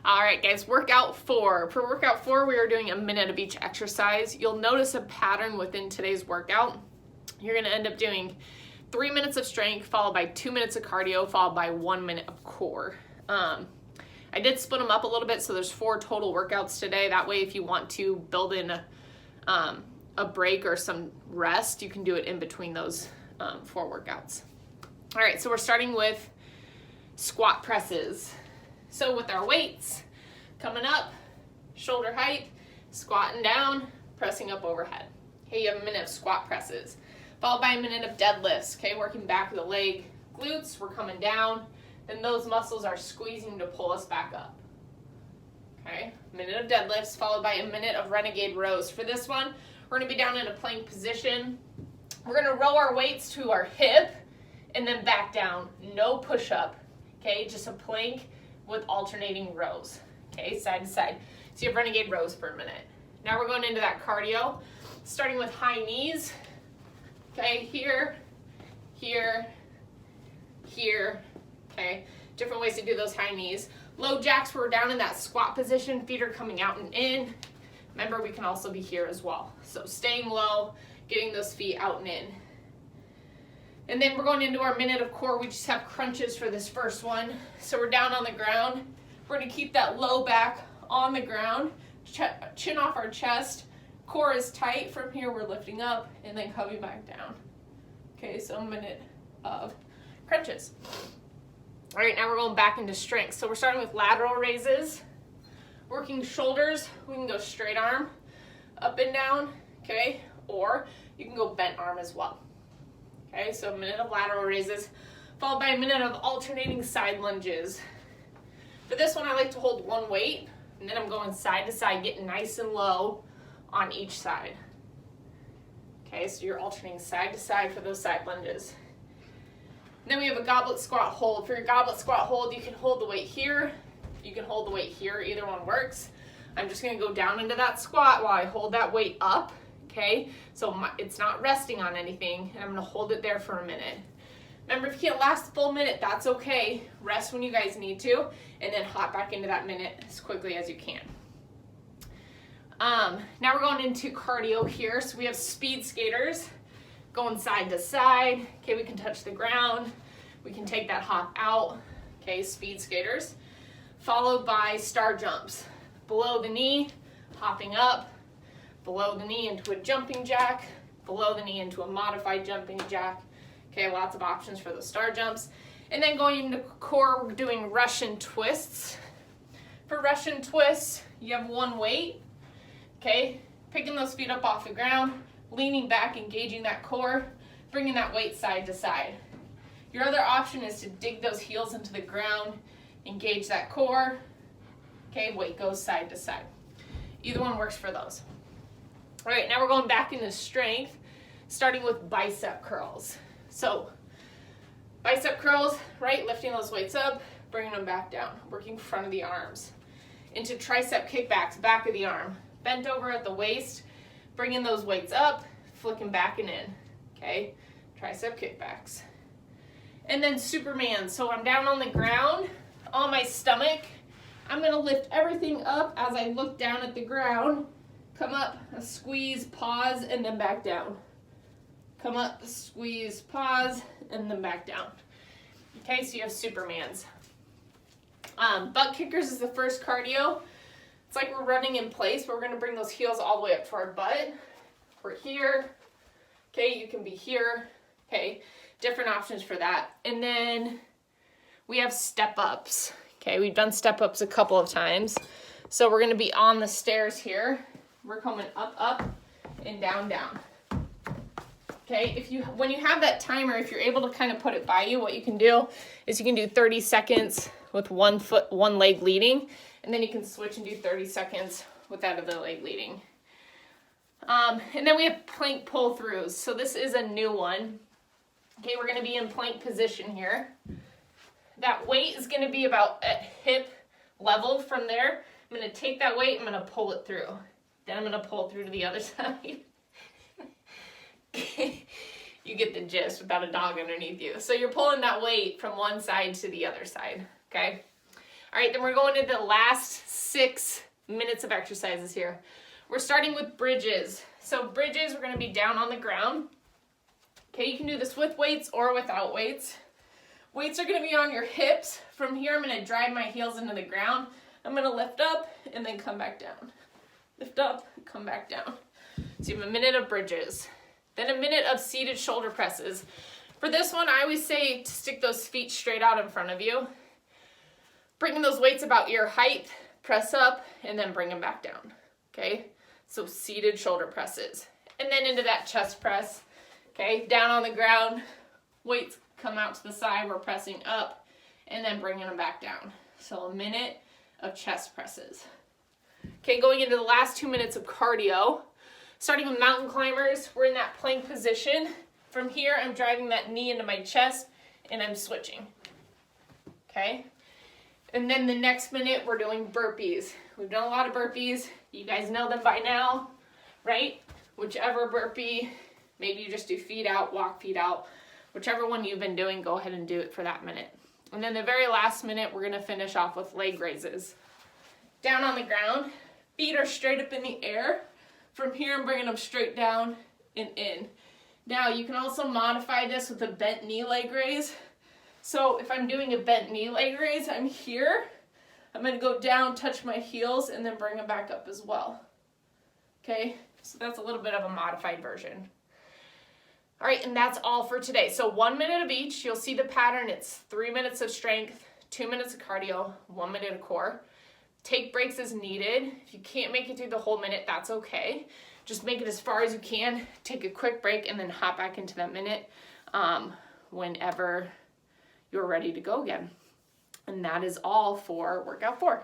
All right, guys, workout 4. For workout 4, we are doing a minute of each exercise. You'll notice a pattern within today's workout. You're going to end up doing 3 minutes of strength, followed by 2 minutes of cardio, followed by 1 minute of core. I did split them up a little bit, so there's 4 total workouts today. That way, if you want to build in a break or some rest, you can do it in between those 4 workouts. All right, so we're starting with squat presses. So with our weights, coming up, shoulder height, squatting down, pressing up overhead. Okay, you have a minute of squat presses, followed by a minute of deadlifts. Okay, working back of the leg, glutes, we're coming down, then those muscles are squeezing to pull us back up. Okay, minute of deadlifts, followed by a minute of renegade rows. For this one, we're gonna be down in a plank position. We're gonna row our weights to our hip and then back down, no push up. Okay, just a plank with alternating rows, okay, side to side. So you have renegade rows for a minute. Now we're going into that cardio, starting with high knees, okay, here, here, here, okay. Different ways to do those high knees. Low jacks, we're down in that squat position, feet are coming out and in. Remember, we can also be here as well. So staying low, getting those feet out and in. And then we're going into our minute of core. We just have crunches for this first one. So we're down on the ground. We're gonna keep that low back on the ground, chin off our chest. Core is tight. From here, we're lifting up and then coming back down. Okay, so a minute of crunches. All right, now we're going back into strength. So we're starting with lateral raises. Working shoulders, we can go straight arm, up and down, okay? Or you can go bent arm as well. Okay, so a minute of lateral raises, followed by a minute of alternating side lunges. For this one, I like to hold one weight, and then I'm going side to side, getting nice and low on each side. Okay, so you're alternating side to side for those side lunges. And then we have a goblet squat hold. For your goblet squat hold, you can hold the weight here, you can hold the weight here, either one works. I'm just gonna go down into that squat while I hold that weight up. Okay, so it's not resting on anything, and I'm gonna hold it there for a minute. Remember, if you can't last the full minute, that's okay. Rest when you guys need to, and then hop back into that minute as quickly as you can. Now we're going into cardio here. So we have speed skaters going side to side. Okay, we can touch the ground. We can take that hop out. Okay, speed skaters. Followed by star jumps. Below the knee, hopping up. Below the knee into a jumping jack, below the knee into a modified jumping jack. Okay, lots of options for those star jumps. And then going into core, we're doing Russian twists. For Russian twists, you have one weight, okay? Picking those feet up off the ground, leaning back, engaging that core, bringing that weight side to side. Your other option is to dig those heels into the ground, engage that core, okay? Weight goes side to side. Either one works for those. All right, now we're going back into strength, starting with bicep curls. So bicep curls, right, lifting those weights up, bringing them back down, working front of the arms. Into tricep kickbacks, back of the arm. Bent over at the waist, bringing those weights up, flicking back and in, okay? Tricep kickbacks. And then Superman, so I'm down on the ground, on my stomach. I'm gonna lift everything up as I look down at the ground. Come up, squeeze, pause, and then back down. Come up, squeeze, pause, and then back down. Okay, so you have Supermans. Butt kickers is the first cardio. It's like we're running in place, but we're gonna bring those heels all the way up to our butt. We're here. Okay, you can be here. Okay, different options for that. And then we have step ups. Okay, we've done step ups a couple of times. So we're gonna be on the stairs here. We're coming up, up, and down, down. Okay, when you have that timer, if you're able to kind of put it by you, what you can do is you can do 30 seconds with one leg leading, and then you can switch and do 30 seconds with that other leg leading. And then we have plank pull throughs. So this is a new one. Okay, we're gonna be in plank position here. That weight is gonna be about at hip level from there. I'm gonna take that weight, I'm gonna pull it through. Then I'm gonna pull through to the other side. You get the gist without a dog underneath you. So you're pulling that weight from one side to the other side, okay? All right, then we're going into the last 6 minutes of exercises here. We're starting with bridges. So bridges, we're gonna be down on the ground. Okay, you can do this with weights or without weights. Weights are gonna be on your hips. From here, I'm gonna drive my heels into the ground. I'm gonna lift up and then come back down. Lift up, come back down. So you have a minute of bridges. Then a minute of seated shoulder presses. For this one, I always say to stick those feet straight out in front of you. Bringing those weights about ear height, press up, and then bring them back down, okay? So seated shoulder presses. And then into that chest press, okay? Down on the ground, weights come out to the side, we're pressing up, and then bringing them back down. So a minute of chest presses. Okay, going into the last 2 minutes of cardio. Starting with mountain climbers, we're in that plank position. From here, I'm driving that knee into my chest, and I'm switching, okay? And then the next minute, we're doing burpees. We've done a lot of burpees. You guys know them by now, right? Whichever burpee, maybe you just do feet out, walk feet out. Whichever one you've been doing, go ahead and do it for that minute. And then the very last minute, we're gonna finish off with leg raises. Down on the ground, feet are straight up in the air. From here, I'm bringing them straight down and in. Now, you can also modify this with a bent knee leg raise. So if I'm doing a bent knee leg raise, I'm here. I'm gonna go down, touch my heels, and then bring them back up as well. Okay, so that's a little bit of a modified version. All right, and that's all for today. So 1 minute of each. You'll see the pattern. It's 3 minutes of strength, 2 minutes of cardio, 1 minute of core. Take breaks as needed. If you can't make it through the whole minute, that's okay. Just make it as far as you can. Take a quick break and then hop back into that minute whenever you're ready to go again. And that is all for workout 4.